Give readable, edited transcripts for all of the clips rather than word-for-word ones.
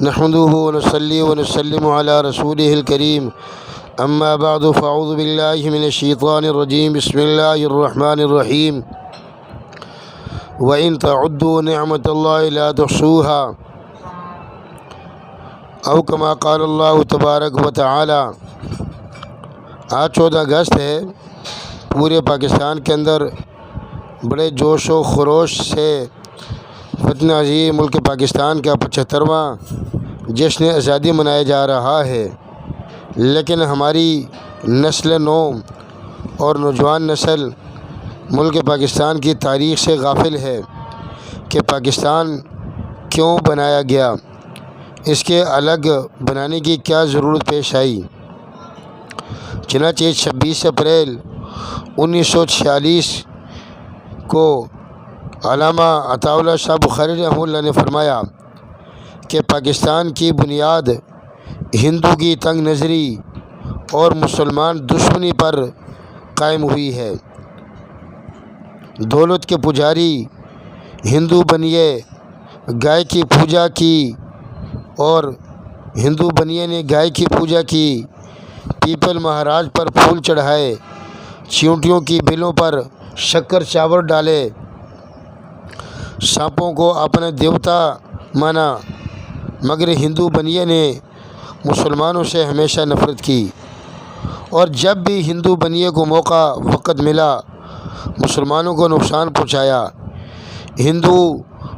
نحمده ونصلي ونسلم على رسوله الكريم اما بعد فاعوذ بالله من الشيطان الرجيم بسم الله الرحمن الرحيم وإن تعدوا نعمة الله لا تحصوها او كما قال الله تبارک و تعالی۔ آج 14 اگست ہے۔ پورے پاکستان کے اندر بڑے جوش و خروش سے وطن عظیم ملک پاکستان کا 75واں جشن آزادی منایا جا رہا ہے، لیکن ہماری نسل نو اور نوجوان نسل ملک پاکستان کی تاریخ سے غافل ہے کہ پاکستان کیوں بنایا گیا، اس کے الگ بنانے کی کیا ضرورت پیش آئی۔ چنانچہ 26 اپریل 1946 کو علامہ عطا اللہ شاہ بخاری رحمہ اللہ نے فرمایا کہ پاکستان کی بنیاد ہندو کی تنگ نظری اور مسلمان دشمنی پر قائم ہوئی ہے۔ دولت کے پجاری ہندو بنیے، گائے کی پوجا کی اور ہندو بنیے نے گائے کی پوجا کی، پیپل مہاراج پر پھول چڑھائے، چیونٹیوں کی بلوں پر شکر چاول ڈالے، سانپوں کو اپنا دیوتا مانا، مگر ہندو بنیے نے مسلمانوں سے ہمیشہ نفرت کی، اور جب بھی ہندو بنیے کو موقع وقت ملا مسلمانوں کو نقصان پہنچایا۔ ہندو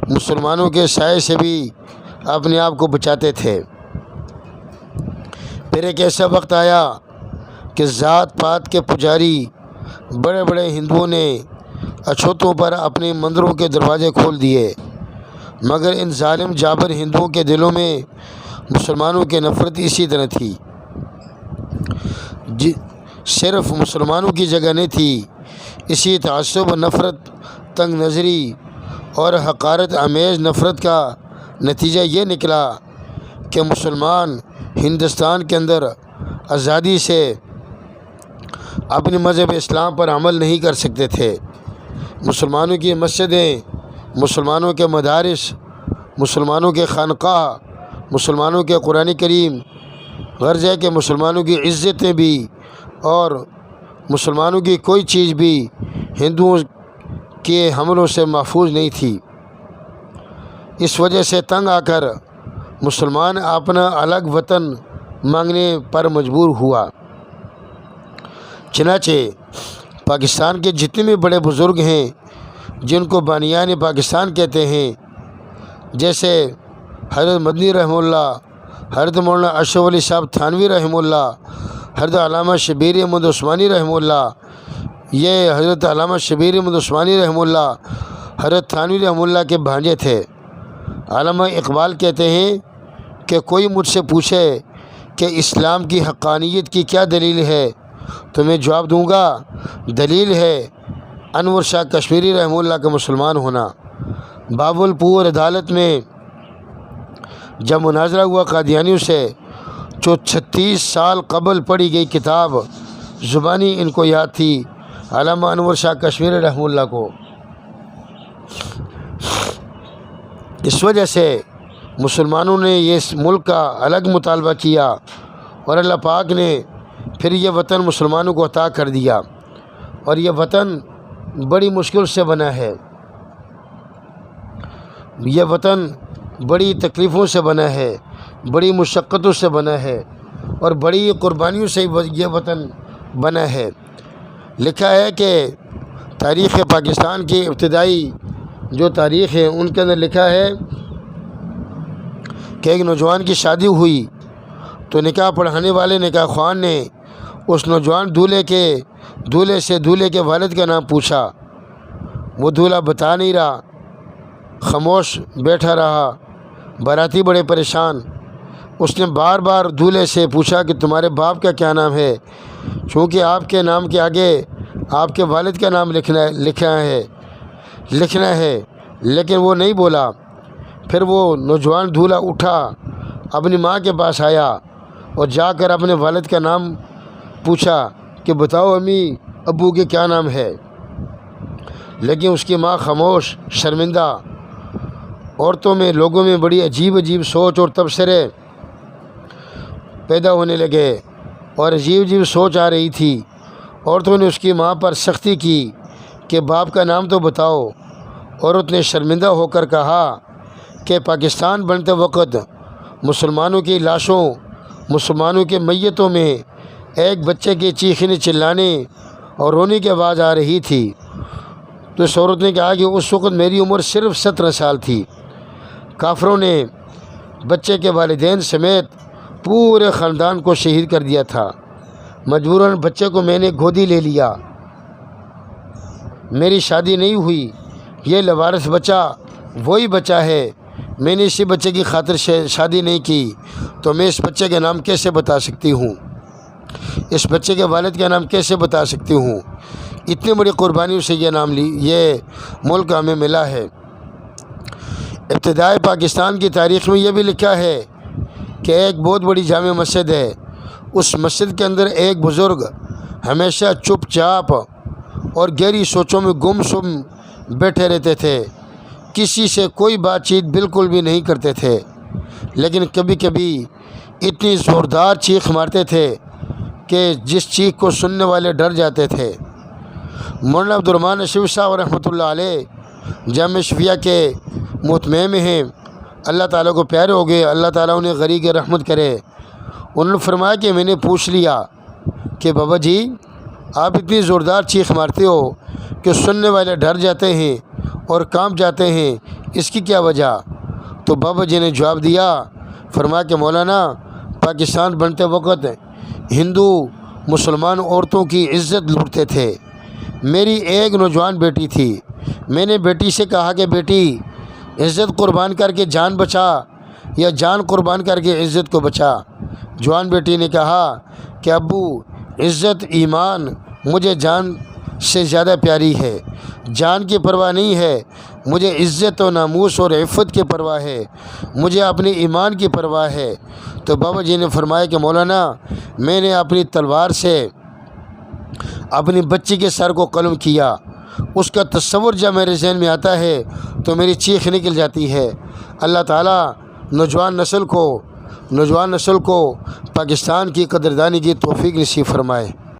مسلمانوں کے سائے سے بھی اپنے آپ کو بچاتے تھے۔ پھر ایک ایسا وقت آیا کہ ذات پات کے پجاری بڑے بڑے ہندوؤں نے اچھوتوں پر اپنے مندروں کے دروازے کھول دیے، مگر ان ظالم جابر ہندوؤں کے دلوں میں مسلمانوں کی نفرت اسی طرح تھی۔ صرف مسلمانوں کی جگہ نہیں تھی، اسی تعصب، نفرت، تنگ نظری اور حقارت آمیز نفرت کا نتیجہ یہ نکلا کہ مسلمان ہندوستان کے اندر آزادی سے اپنے مذہب اسلام پر عمل نہیں کر سکتے تھے۔ مسلمانوں کی مسجدیں، مسلمانوں کے مدارس، مسلمانوں کے خانقاہ، مسلمانوں کے قرآن کریم، غرض ہے کہ مسلمانوں کی عزتیں بھی اور مسلمانوں کی کوئی چیز بھی ہندوؤں کے حملوں سے محفوظ نہیں تھی۔ اس وجہ سے تنگ آ کر مسلمان اپنا الگ وطن مانگنے پر مجبور ہوا۔ چنانچہ پاکستان کے جتنے بھی بڑے بزرگ ہیں جن کو بانیان پاکستان کہتے ہیں، جیسے حضرت مدنی رحمہ اللہ، حضرت مولانا اشرف علی صاحب تھانوی رحمہ اللہ، حضرت علامہ شبیر احمد عثمانی رحمہ اللہ، یہ حضرت علامہ شبیر احمد عثمانی رحمہ اللہ حضرت تھانوی رحمہ اللہ کے بھانجے تھے۔ علامہ اقبال کہتے ہیں کہ کوئی مجھ سے پوچھے کہ اسلام کی حقانیت کی کیا دلیل ہے تو میں جواب دوں گا، دلیل ہے انور شاہ کشمیری رحمہ اللہ کا مسلمان ہونا۔ بہاولپور عدالت میں جب مناظرہ ہوا قادیانیوں سے، جو 36 سال قبل پڑھی گئی کتاب زبانی ان کو یاد تھی، علامہ انور شاہ کشمیری رحمہ اللہ کو۔ اس وجہ سے مسلمانوں نے اس ملک کا الگ مطالبہ کیا اور اللہ پاک نے پھر یہ وطن مسلمانوں کو عطا کر دیا، اور یہ وطن بڑی مشکل سے بنا ہے، یہ وطن بڑی تکلیفوں سے بنا ہے، بڑی مشقتوں سے بنا ہے، اور بڑی قربانیوں سے یہ وطن بنا ہے۔ لکھا ہے کہ تاریخ پاکستان کی ابتدائی جو تاریخ ہے ان کے اندر لکھا ہے کہ ایک نوجوان کی شادی ہوئی تو نکاح پڑھانے والے نکاح خوان نے اس نوجوان دولہے سے دولہے کے والد کا نام پوچھا۔ وہ دولہا بتا نہیں رہا، خاموش بیٹھا رہا۔ باراتی بڑے پریشان، اس نے بار بار دولہے سے پوچھا کہ تمہارے باپ کا کیا نام ہے، چونکہ آپ کے نام کے آگے آپ کے والد کا نام لکھنا ہے، لیکن وہ نہیں بولا۔ پھر وہ نوجوان دولہا اٹھا، اپنی ماں کے پاس آیا اور جا کر اپنے والد کا نام پوچھا کہ بتاؤ امی ابو کے کیا نام ہے، لیکن اس کی ماں خاموش، شرمندہ، عورتوں میں لوگوں میں بڑی عجیب عجیب سوچ اور تبصرے پیدا ہونے لگے اور عجیب عجیب سوچ آ رہی تھی۔ عورتوں نے اس کی ماں پر سختی کی کہ باپ کا نام تو بتاؤ۔ عورت نے شرمندہ ہو کر کہا کہ پاکستان بنتے وقت مسلمانوں کی لاشوں، مسلمانوں کے میتوں میں ایک بچے کے چیخنے چلانے اور رونے کی آواز آ رہی تھی۔ تو اس عورت نے کہا کہ اس وقت میری عمر صرف 17 سال تھی۔ کافروں نے بچے کے والدین سمیت پورے خاندان کو شہید کر دیا تھا۔ مجبوراً بچے کو میں نے گودی لے لیا، میری شادی نہیں ہوئی، یہ لوارث بچہ وہی بچہ ہے، میں نے اسی بچے کی خاطر شادی نہیں کی، تو میں اس بچے کا نام کیسے بتا سکتی ہوں، اس بچے کے والد کا نام کیسے بتا سکتی ہوں۔ اتنی بڑی قربانیوں سے یہ نام یہ ملک ہمیں ملا ہے۔ ابتدائی پاکستان کی تاریخ میں یہ بھی لکھا ہے کہ ایک بہت بڑی جامع مسجد ہے، اس مسجد کے اندر ایک بزرگ ہمیشہ چپ چاپ اور گہری سوچوں میں گم سم بیٹھے رہتے تھے، کسی سے کوئی بات چیت بالکل بھی نہیں کرتے تھے، لیکن کبھی کبھی اتنی زوردار چیخ مارتے تھے کہ جس چیخ کو سننے والے ڈر جاتے تھے۔ مولانا عبدالرحمن اشرفی صاحب رحمۃ اللہ علیہ جامع شفیہ کے متمم ہیں، اللہ تعالیٰ کو پیارے ہو گئے، اللہ تعالیٰ انہیں غریق رحمت کرے۔ انہوں نے فرمایا کہ میں نے پوچھ لیا کہ بابا جی آپ اتنی زوردار چیخ مارتے ہو کہ سننے والے ڈر جاتے ہیں اور کانپ جاتے ہیں، اس کی کیا وجہ؟ تو بابا جی نے جواب دیا، فرمایا کہ مولانا پاکستان بنتے وقت ہندو مسلمان عورتوں کی عزت لوٹتے تھے۔ میری ایک نوجوان بیٹی تھی، میں نے بیٹی سے کہا کہ بیٹی عزت قربان کر کے جان بچا یا جان قربان کر کے عزت کو بچا۔ جوان بیٹی نے کہا کہ ابو عزت ایمان مجھے جان سے زیادہ پیاری ہے، جان کی پرواہ نہیں ہے، مجھے عزت و ناموس اور عفت کی پرواہ ہے، مجھے اپنے ایمان کی پرواہ ہے۔ تو بابا جی نے فرمایا کہ مولانا میں نے اپنی تلوار سے اپنی بچی کے سر کو قلم کیا، اس کا تصور جب میرے ذہن میں آتا ہے تو میری چیخ نکل جاتی ہے۔ اللہ تعالیٰ نوجوان نسل کو پاکستان کی قدردانی کی توفیق نصیب فرمائے۔